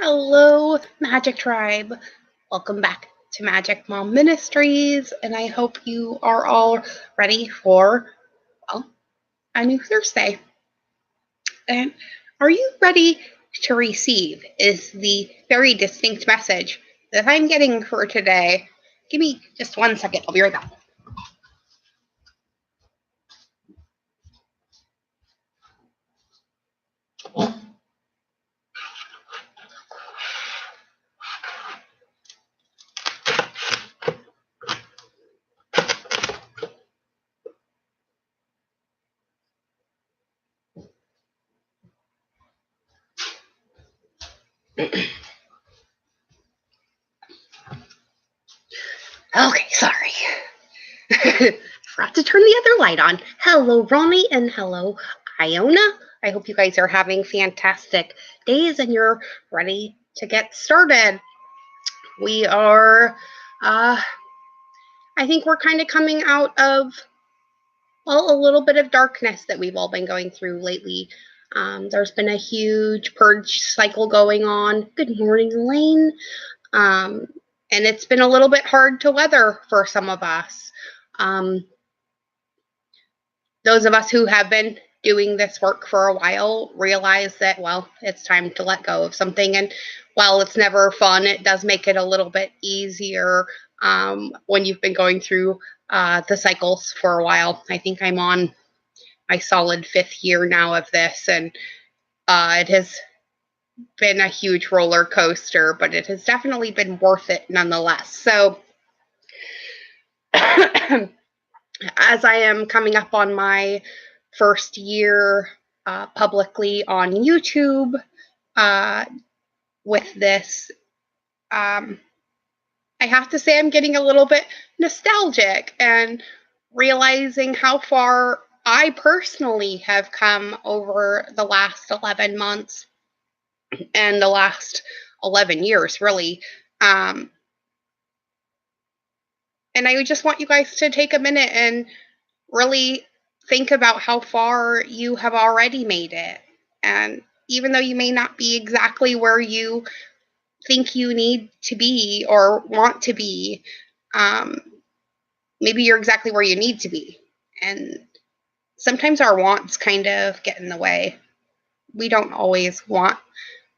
Hello, Magic Tribe. Welcome back to Magic Mom Ministries, and I hope you are all ready for, well, a new Thursday. And are you ready to receive? Is the very distinct message that I'm getting for today. Give me just 1 second. I'll be right back. Okay, sorry. Forgot to turn the other light on. Hello, Ronnie, and hello, Iona. I hope you guys are having fantastic days and you're ready to get started. We are, I think we're kind of coming out of, well, a little bit of darkness that we've all been going through lately. There's been a huge purge cycle going on. Good morning, Elaine. And it's been a little bit hard to weather for some of us. Those of us who have been doing this work for a while realize that, well, it's time to let go of something. And while it's never fun, it does make it a little bit easier when you've been going through the cycles for a while. I think I'm on my solid 5th year now of this, and it has been a huge roller coaster, but it has definitely been worth it nonetheless. So as I am coming up on my first year publicly on YouTube with this, I have to say I'm getting a little bit nostalgic and realizing how far I personally have come over the last 11 months and the last 11 years, really. And I just want you guys to take a minute and really think about how far you have already made it. And even though you may not be exactly where you think you need to be or want to be, maybe you're exactly where you need to be. And sometimes our wants kind of get in the way. We don't always want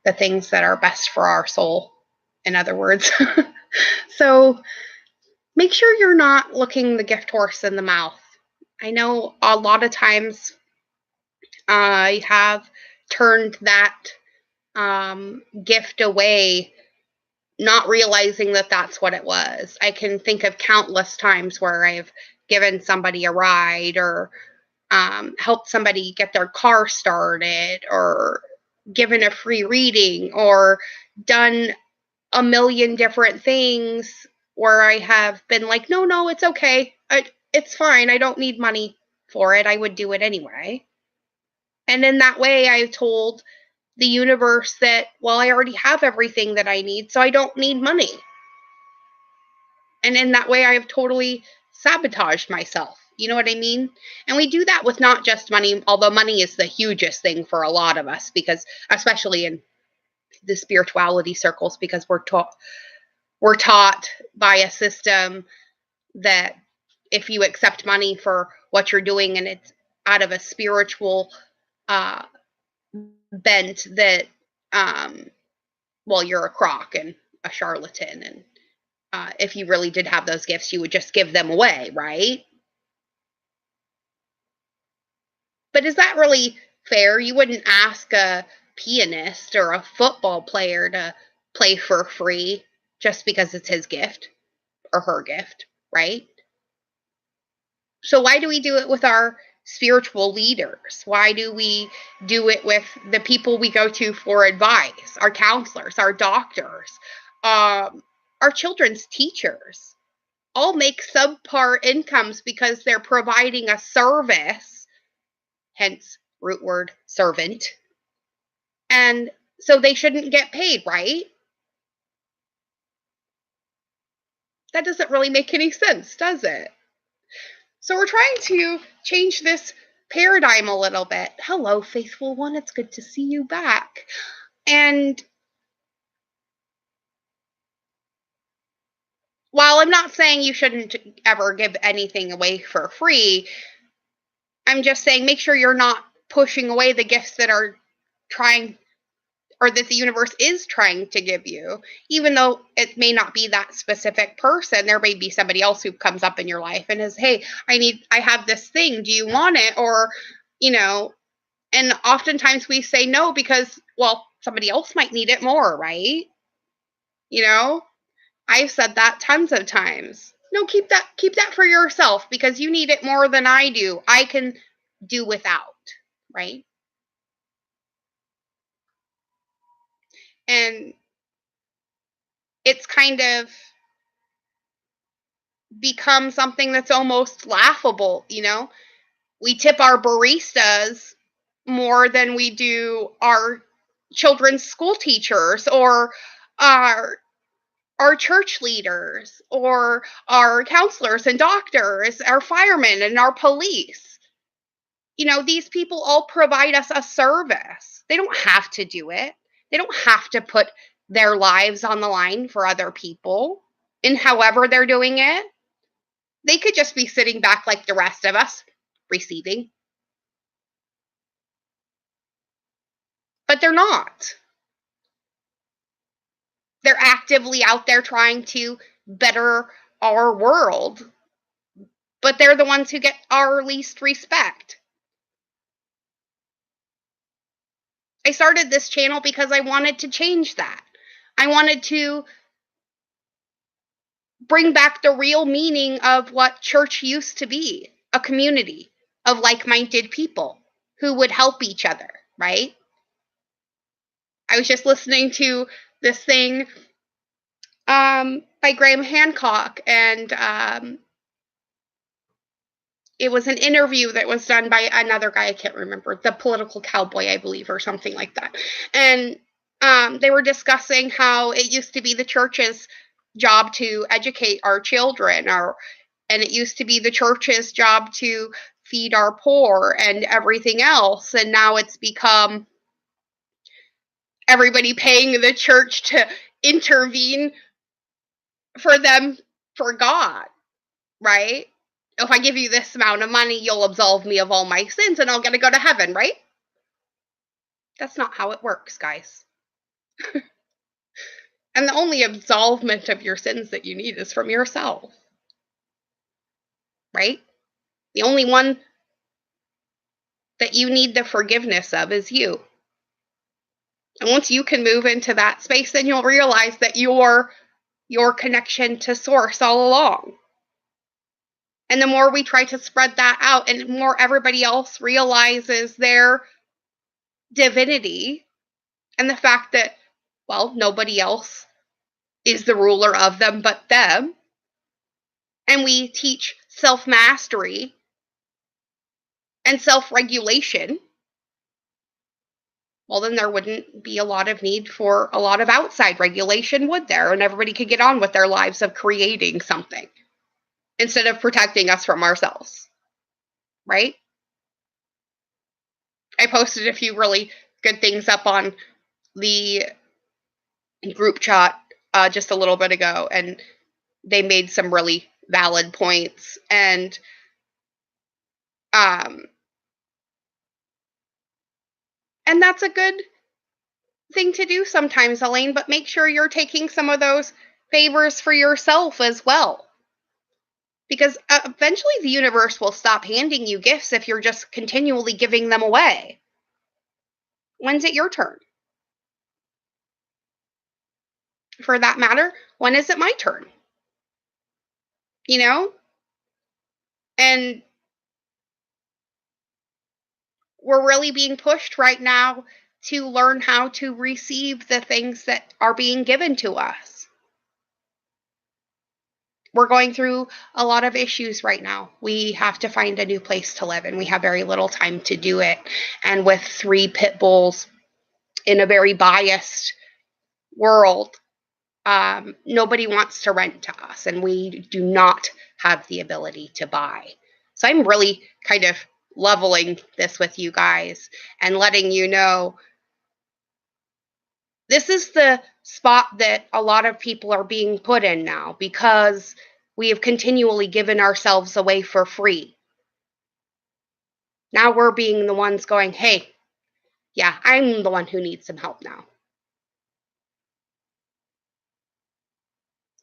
the things that are best for our soul, in other words. So make sure you're not looking the gift horse in the mouth. I know a lot of times I have turned that gift away, not realizing that that's what it was. I can think of countless times where I've given somebody a ride or helped somebody get their car started or given a free reading or done a million different things where I have been like, no, it's okay. It's fine. I don't need money for it. I would do it anyway. And in that way, I've told the universe that, well, I already have everything that I need, so I don't need money. And in that way, I have totally sabotaged myself. You know what I mean? And we do that with not just money, although money is the hugest thing for a lot of us, because especially in the spirituality circles, because we're taught by a system that if you accept money for what you're doing and it's out of a spiritual bent, that well, you're a crock and a charlatan, and if you really did have those gifts, you would just give them away, right? But is that really fair? You wouldn't ask a pianist or a football player to play for free just because it's his gift or her gift, right? So why do we do it with our spiritual leaders? Why do we do it with the people we go to for advice, our counselors, our doctors, our children's teachers? All make subpar incomes because they're providing a service, hence root word servant. And so they shouldn't get paid, right? That doesn't really make any sense, does it? So we're trying to change this paradigm a little bit. Hello, faithful one. It's good to see you back. And while I'm not saying you shouldn't ever give anything away for free, I'm just saying make sure you're not pushing away the gifts that are trying or that the universe is trying to give you. Even though it may not be that specific person, there may be somebody else who comes up in your life and is, hey, I have this thing. Do you want it? Or, and oftentimes we say no because, well, somebody else might need it more, right? I've said that tons of times. No, keep that for yourself because you need it more than I do. I can do without, right? And it's kind of become something that's almost laughable, We tip our baristas more than we do our children's school teachers or our church leaders or our counselors and doctors, our firemen and our police. These people all provide us a service. They don't have to do it. They don't have to put their lives on the line for other people in however they're doing it. They could just be sitting back like the rest of us, receiving. But they're not. They're actively out there trying to better our world, but they're the ones who get our least respect. I started this channel because I wanted to change that. I wanted to bring back the real meaning of what church used to be, a community of like-minded people who would help each other, right? I was just listening to this thing by Graham Hancock, and it was an interview that was done by another guy, I can't remember, the political cowboy, I believe, or something like that. And they were discussing how it used to be the church's job to educate our children, and it used to be the church's job to feed our poor and everything else. And now it's become everybody paying the church to intervene for them, for God, right? If I give you this amount of money, you'll absolve me of all my sins and I'll get to go to heaven, right? That's not how it works, guys. And the only absolvement of your sins that you need is from yourself, right? The only one that you need the forgiveness of is you. And once you can move into that space, then you'll realize that your connection to source all along. And the more we try to spread that out and the more everybody else realizes their divinity and the fact that, well, nobody else is the ruler of them but them, and we teach self-mastery and self-regulation, well, then there wouldn't be a lot of need for a lot of outside regulation, would there? And everybody could get on with their lives of creating something instead of protecting us from ourselves, right? I posted a few really good things up on the group chat just a little bit ago, and they made some really valid points. And that's a good thing to do sometimes, Elaine, but make sure you're taking some of those favors for yourself as well. Because eventually the universe will stop handing you gifts if you're just continually giving them away. When's it your turn? For that matter, when is it my turn? And we're really being pushed right now to learn how to receive the things that are being given to us. We're going through a lot of issues right now. We have to find a new place to live, and we have very little time to do it. And with 3 pit bulls in a very biased world, nobody wants to rent to us, and we do not have the ability to buy. So I'm really kind of leveling this with you guys and letting you know This is the spot that a lot of people are being put in now because we have continually given ourselves away for free. Now we're being the ones going, hey, yeah, I'm the one who needs some help now.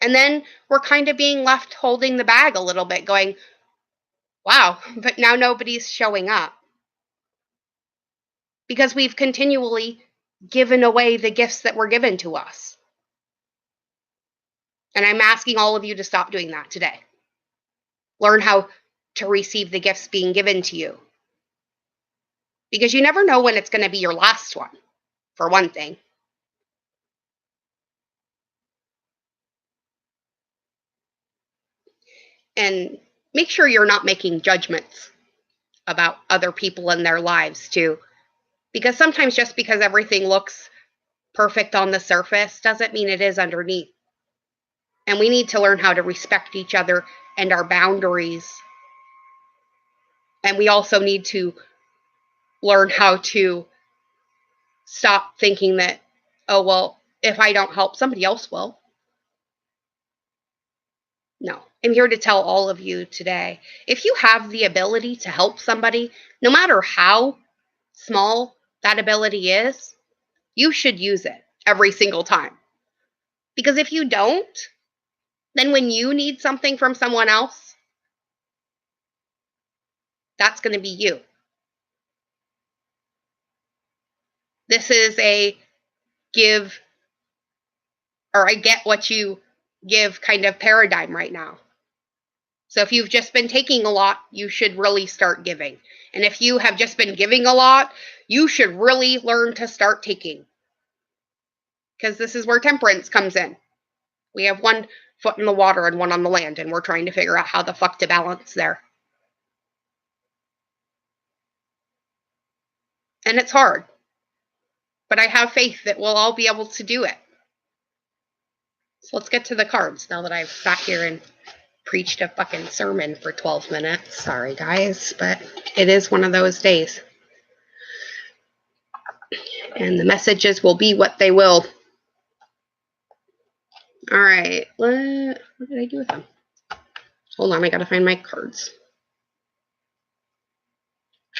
And then we're kind of being left holding the bag a little bit, going, wow, but now nobody's showing up because we've continually given away the gifts that were given to us. And I'm asking all of you to stop doing that today. Learn how to receive the gifts being given to you. Because you never know when it's going to be your last one, for one thing. And make sure you're not making judgments about other people and their lives, too. Because sometimes just because everything looks perfect on the surface doesn't mean it is underneath. And we need to learn how to respect each other and our boundaries. And we also need to learn how to stop thinking that, oh, well, if I don't help, somebody else will. No, I'm here to tell all of you today, if you have the ability to help somebody, no matter how small that ability is, you should use it every single time. Because if you don't, then when you need something from someone else, that's going to be you. This is a give or I get what you give kind of paradigm right now. So if you've just been taking a lot, you should really start giving. And if you have just been giving a lot, you should really learn to start taking. Because this is where temperance comes in. We have one foot in the water and one on the land, and we're trying to figure out how the fuck to balance there. And it's hard. But I have faith that we'll all be able to do it. So let's get to the cards now that I've sat here and preached a fucking sermon for 12 minutes. Sorry, guys, but it is one of those days. And the messages will be what they will. All right. What did I do with them? Hold on, I gotta find my cards.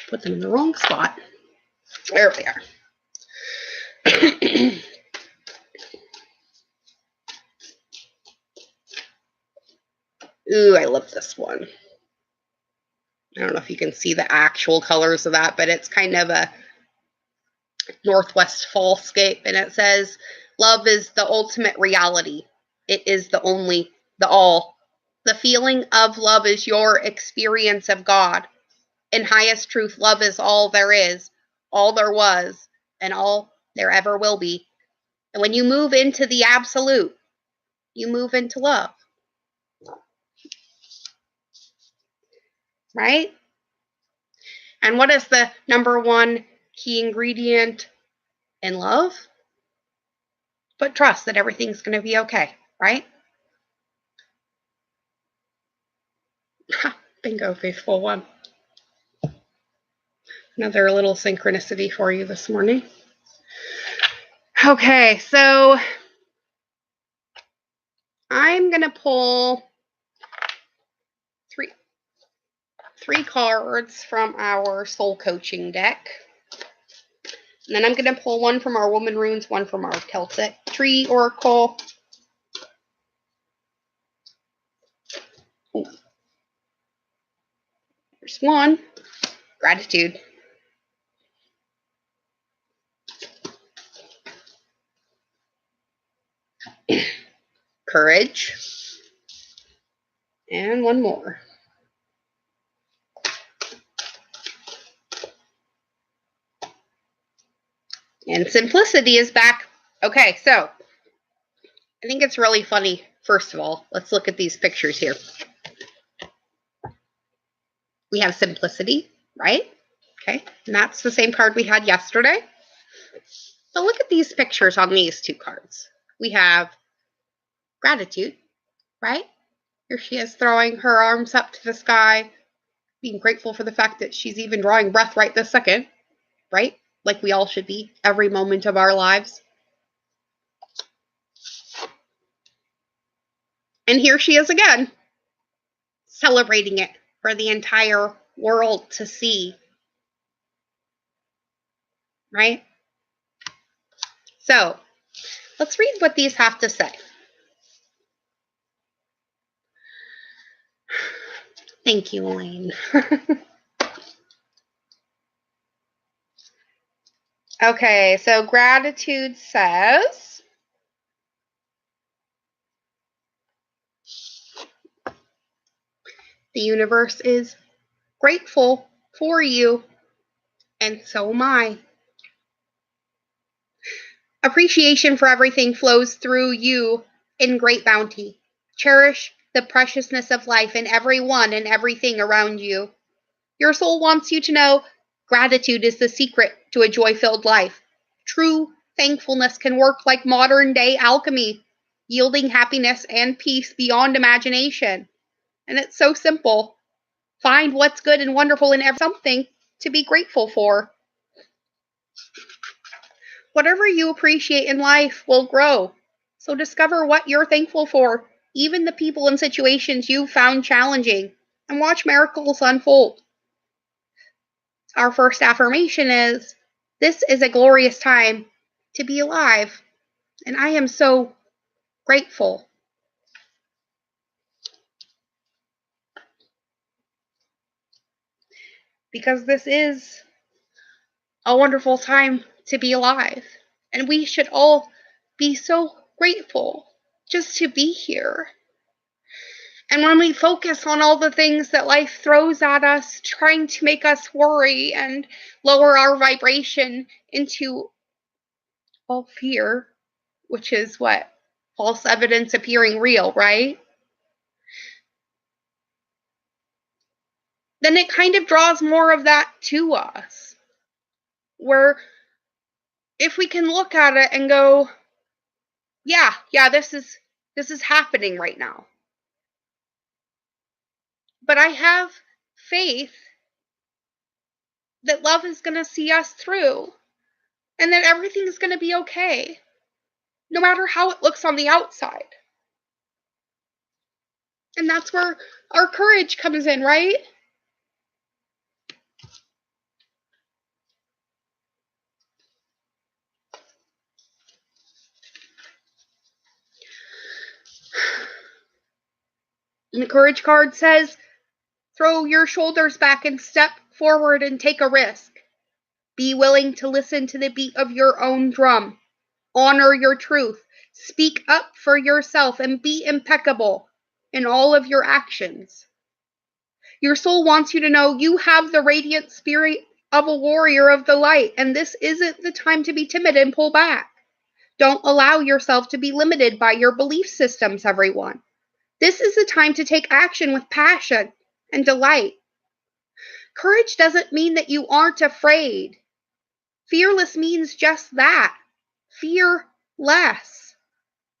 Put them in the wrong spot. There we are. Ooh, I love this one. I don't know if you can see the actual colors of that, but it's kind of a Northwest fallscape, and it says, love is the ultimate reality. It is the only, the all. The feeling of love is your experience of God. In highest truth, love is all there is, all there was, and all there ever will be. And when you move into the absolute, you move into love. Right? And what is the number one key ingredient in love? But trust that everything's going to be okay, right? Bingo, faithful one. Another little synchronicity for you this morning. Okay, so I'm going to pull three cards from our soul coaching deck. And then I'm going to pull one from our woman runes, one from our Celtic tree oracle. Ooh. There's one. Gratitude. Courage. And one more. And simplicity is back. Okay, so I think it's really funny. First of all, let's look at these pictures here. We have simplicity, right? Okay, and that's the same card we had yesterday. But look at these pictures on these two cards. We have gratitude, right? Here she is throwing her arms up to the sky, being grateful for the fact that she's even drawing breath right this second, right? Like we all should be every moment of our lives. And here she is again, celebrating it for the entire world to see. Right? So, let's read what these have to say. Thank you, Elaine. Okay, so gratitude says, the universe is grateful for you, and so am I. Appreciation for everything flows through you in great bounty. Cherish the preciousness of life in everyone and everything around you. Your soul wants you to know gratitude is the secret to a joy-filled life. True thankfulness can work like modern-day alchemy, yielding happiness and peace beyond imagination. And it's so simple. Find what's good and wonderful in something to be grateful for. Whatever you appreciate in life will grow. So discover what you're thankful for, even the people and situations you've found challenging, and watch miracles unfold. Our first affirmation is, this is a glorious time to be alive, and I am so grateful. Because this is a wonderful time to be alive, and we should all be so grateful just to be here. And when we focus on all the things that life throws at us, trying to make us worry and lower our vibration into all fear, which is what? False evidence appearing real, right? Then it kind of draws more of that to us. Where if we can look at it and go, yeah, this is happening right now. But I have faith that love is going to see us through and that everything is going to be okay, no matter how it looks on the outside. And that's where our courage comes in, right? And the courage card says, throw your shoulders back and step forward and take a risk. Be willing to listen to the beat of your own drum. Honor your truth. Speak up for yourself and be impeccable in all of your actions. Your soul wants you to know you have the radiant spirit of a warrior of the light, and this isn't the time to be timid and pull back. Don't allow yourself to be limited by your belief systems, everyone. This is the time to take action with passion and delight. Courage doesn't mean that you aren't afraid. Fearless means just that. Fear less.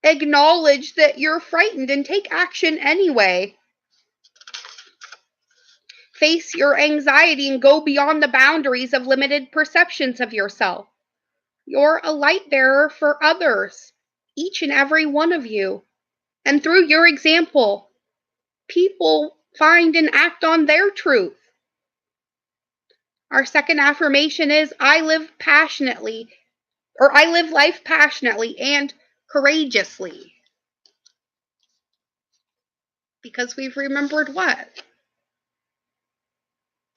Acknowledge that you're frightened and take action anyway. Face your anxiety and go beyond the boundaries of limited perceptions of yourself. You're a light bearer for others, each and every one of you. And through your example, people find and act on their truth. Our second affirmation is, I live life passionately and courageously. Because we've remembered what?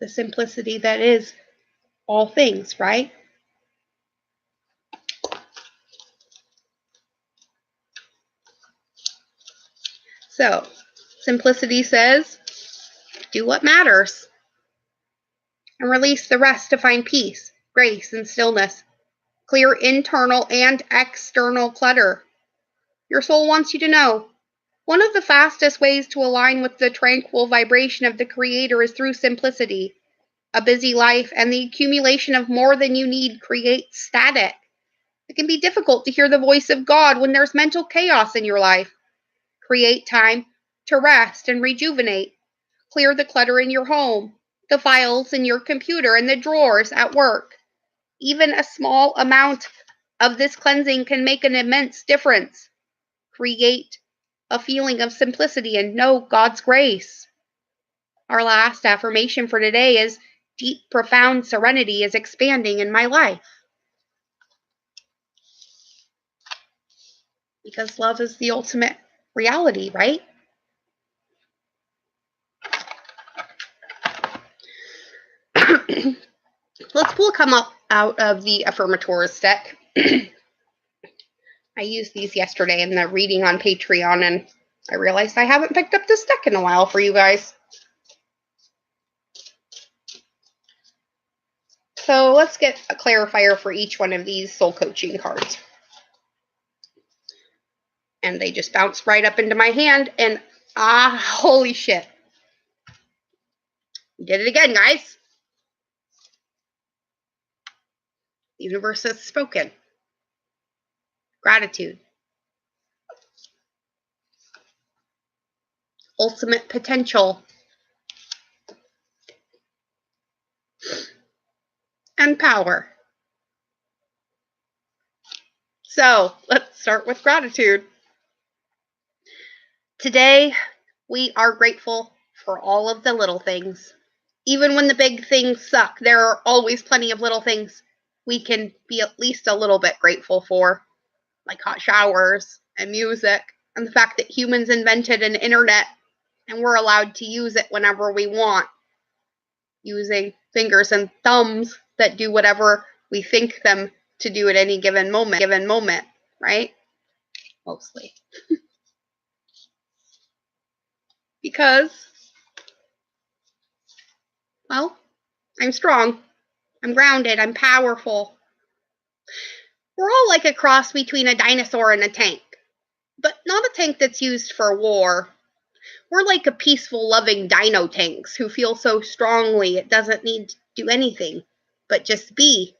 The simplicity that is all things, right? So, simplicity says, do what matters and release the rest to find peace, grace, and stillness. Clear internal and external clutter. Your soul wants you to know, one of the fastest ways to align with the tranquil vibration of the Creator is through simplicity. A busy life and the accumulation of more than you need creates static. It can be difficult to hear the voice of God when there's mental chaos in your life. Create time to rest and rejuvenate. Clear the clutter in your home, the files in your computer, and the drawers at work. Even a small amount of this cleansing can make an immense difference. Create a feeling of simplicity and know God's grace. Our last affirmation for today is deep, profound serenity is expanding in my life. Because love is the ultimate reality, right? Let's pull come up out of the Affirmators deck. I used these yesterday in the reading on Patreon, and I realized I haven't picked up this deck in a while for you guys. So let's get a clarifier for each one of these soul coaching cards. And they just bounced right up into my hand, and holy shit. We did it again, guys. The universe has spoken. Gratitude. Ultimate potential. And power. So let's start with gratitude. Today, we are grateful for all of the little things. Even when the big things suck, there are always plenty of little things we can be at least a little bit grateful for, like hot showers and music, and the fact that humans invented an internet and we're allowed to use it whenever we want, using fingers and thumbs that do whatever we think them to do at any given moment, right? Mostly. Because, well, I'm strong, I'm grounded, I'm powerful. We're all like a cross between a dinosaur and a tank, but not a tank that's used for war. We're like a peaceful, loving dino tanks who feel so strongly it doesn't need to do anything but just be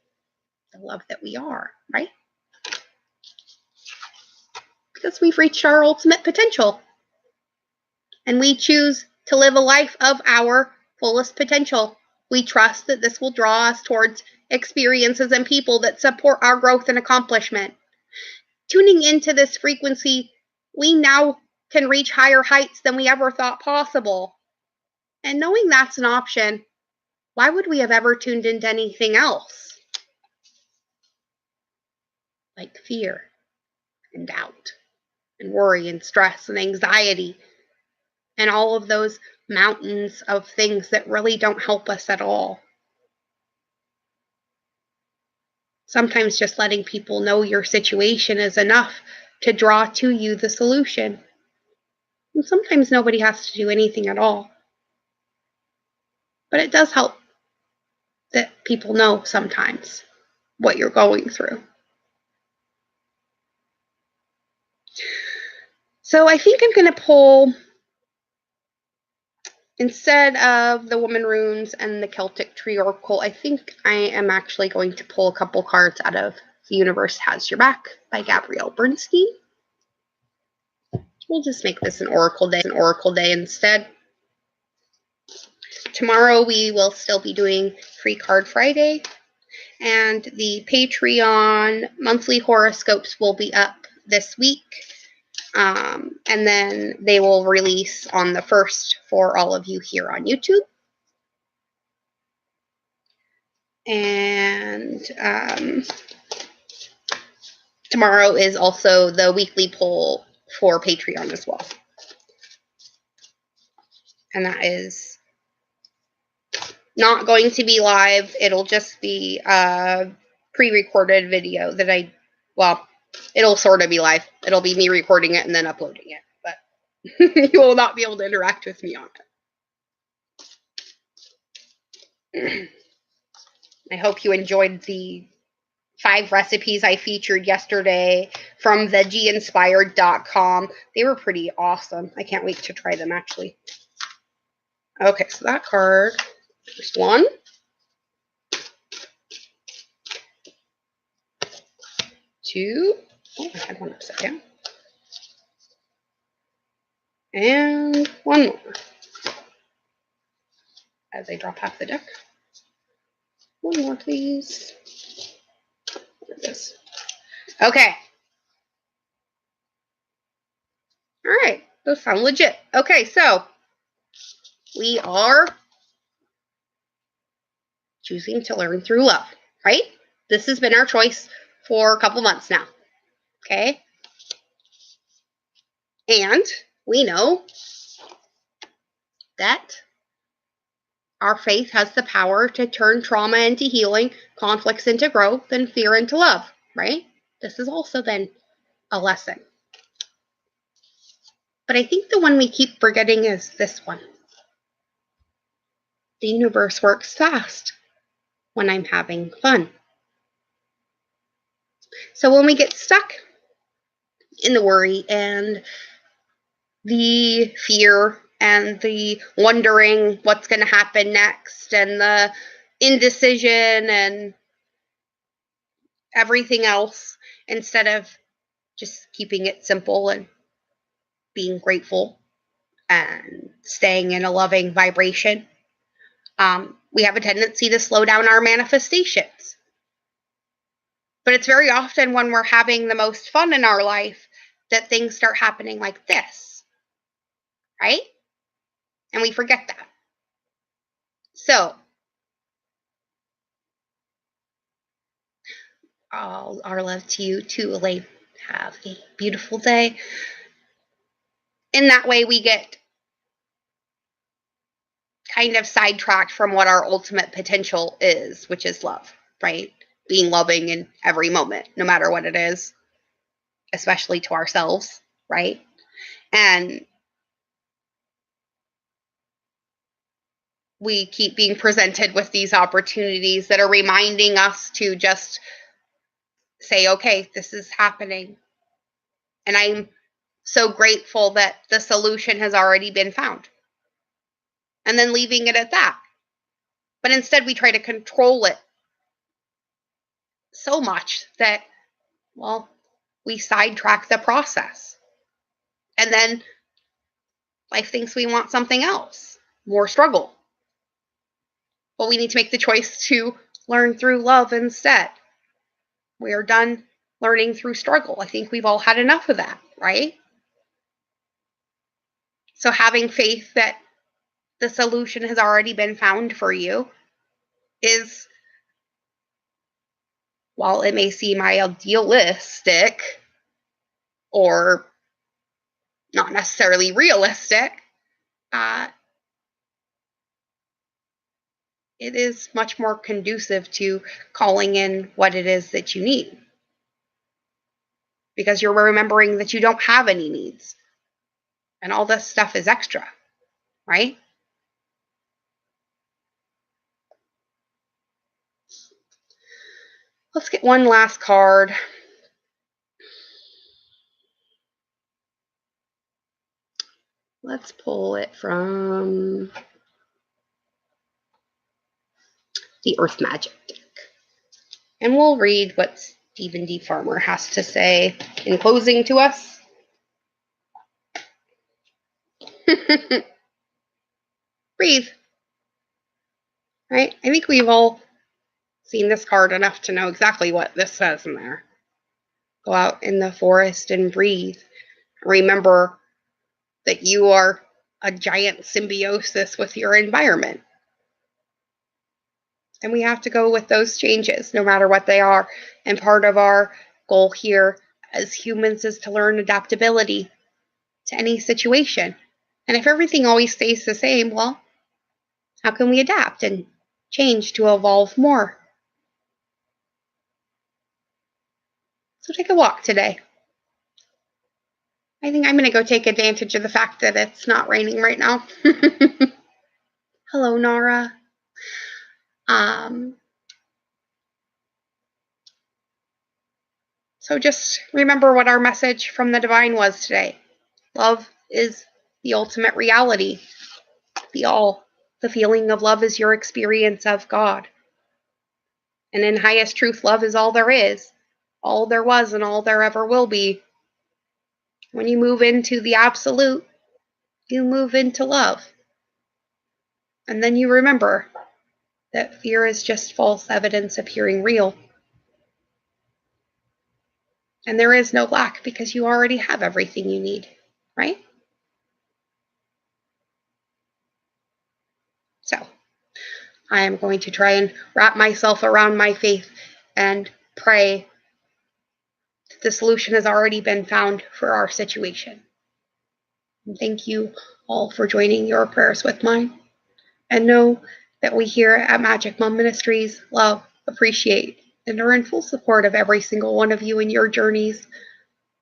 the love that we are, right? Because we've reached our ultimate potential. And we choose to live a life of our fullest potential. We trust that this will draw us towards experiences and people that support our growth and accomplishment. Tuning into this frequency, we now can reach higher heights than we ever thought possible. And knowing that's an option, why would we have ever tuned into anything else? Like fear and doubt and worry and stress and anxiety and all of those mountains of things that really don't help us at all. Sometimes just letting people know your situation is enough to draw to you the solution. And sometimes nobody has to do anything at all. But it does help that people know sometimes what you're going through. So I think I'm going to pull, instead of the Woman Runes and the Celtic Tree Oracle, I think I am actually going to pull a couple cards out of The Universe Has Your Back by Gabrielle Bernstein. We'll just make this an Oracle Day instead. Tomorrow we will still be doing Free Card Friday, and the Patreon monthly horoscopes will be up this week. And then they will release on the 1st for all of you here on YouTube. And tomorrow is also the weekly poll for Patreon as well. And that is not going to be live. It'll just be a pre-recorded video that it'll sort of be live. It'll be me recording it and then uploading it. But you will not be able to interact with me on it. I hope you enjoyed the 5 recipes I featured yesterday from veggieinspired.com. They were pretty awesome. I can't wait to try them, actually. Okay, so that card, first one. 2. Oh, I had one upside down. And one more. As I drop half the deck. One more, please. There it is. Okay. All right, those sound legit. Okay, so we are choosing to learn through love, right? This has been our choice for a couple months now. Okay? And we know that our faith has the power to turn trauma into healing, conflicts into growth, and fear into love, right? This has also been a lesson. But I think the one we keep forgetting is this one. The universe works fast when I'm having fun. So when we get stuck in the worry and the fear and the wondering what's going to happen next and the indecision and everything else, instead of just keeping it simple and being grateful and staying in a loving vibration, we have a tendency to slow down our manifestations. But it's very often when we're having the most fun in our life that things start happening like this, right? And we forget that. So, all our love to you too, Elaine. Have a beautiful day. In that way, we get kind of sidetracked from what our ultimate potential is, which is love, right? Being loving in every moment, no matter what it is, especially to ourselves, right? And we keep being presented with these opportunities that are reminding us to just say, okay, this is happening. And I'm so grateful that the solution has already been found. And then leaving it at that. But instead, we try to control it so much that, well, we sidetrack the process. And then life thinks we want something else, more struggle. But we need to make the choice to learn through love instead. We are done learning through struggle. I think we've all had enough of that, right? So having faith that the solution has already been found for you is, while it may seem idealistic or not necessarily realistic, it is much more conducive to calling in what it is that you need. Because you're remembering that you don't have any needs. And all this stuff is extra, right? Let's get one last card. Let's pull it from the Earth Magic deck. And we'll read what Stephen D. Farmer has to say in closing to us. Breathe. Right? I think we've all seen this card enough to know exactly what this says in there. Go out in the forest and breathe. Remember that you are a giant symbiosis with your environment. And we have to go with those changes, no matter what they are. And part of our goal here as humans is to learn adaptability to any situation. And if everything always stays the same, well, how can we adapt and change to evolve more? So take a walk today. I think I'm going to go take advantage of the fact that it's not raining right now. Hello, Nara. So just remember what our message from the divine was today. Love is the ultimate reality. The feeling of love is your experience of God. And in highest truth, love is all there is, all there was, and all there ever will be. When you move into the absolute, you move into love. And then you remember that fear is just false evidence appearing real. And there is no lack because you already have everything you need. right? So I am going to try and wrap myself around my faith and pray that the solution has already been found for our situation. And thank you all for joining your prayers with mine. And know that we here at Magic Mom Ministries love, appreciate, and are in full support of every single one of you in your journeys.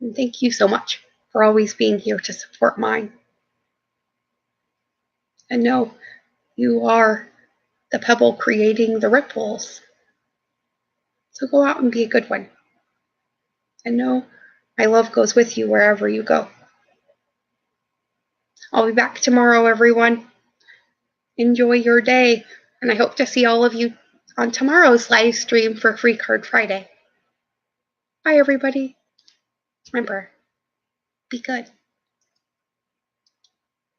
And thank you so much for always being here to support mine. And know you are the pebble creating the ripples. So go out and be a good one. And know my love goes with you wherever you go. I'll be back tomorrow, everyone. Enjoy your day, and I hope to see all of you on tomorrow's live stream for Free Card Friday. Bye, everybody. Remember, be good.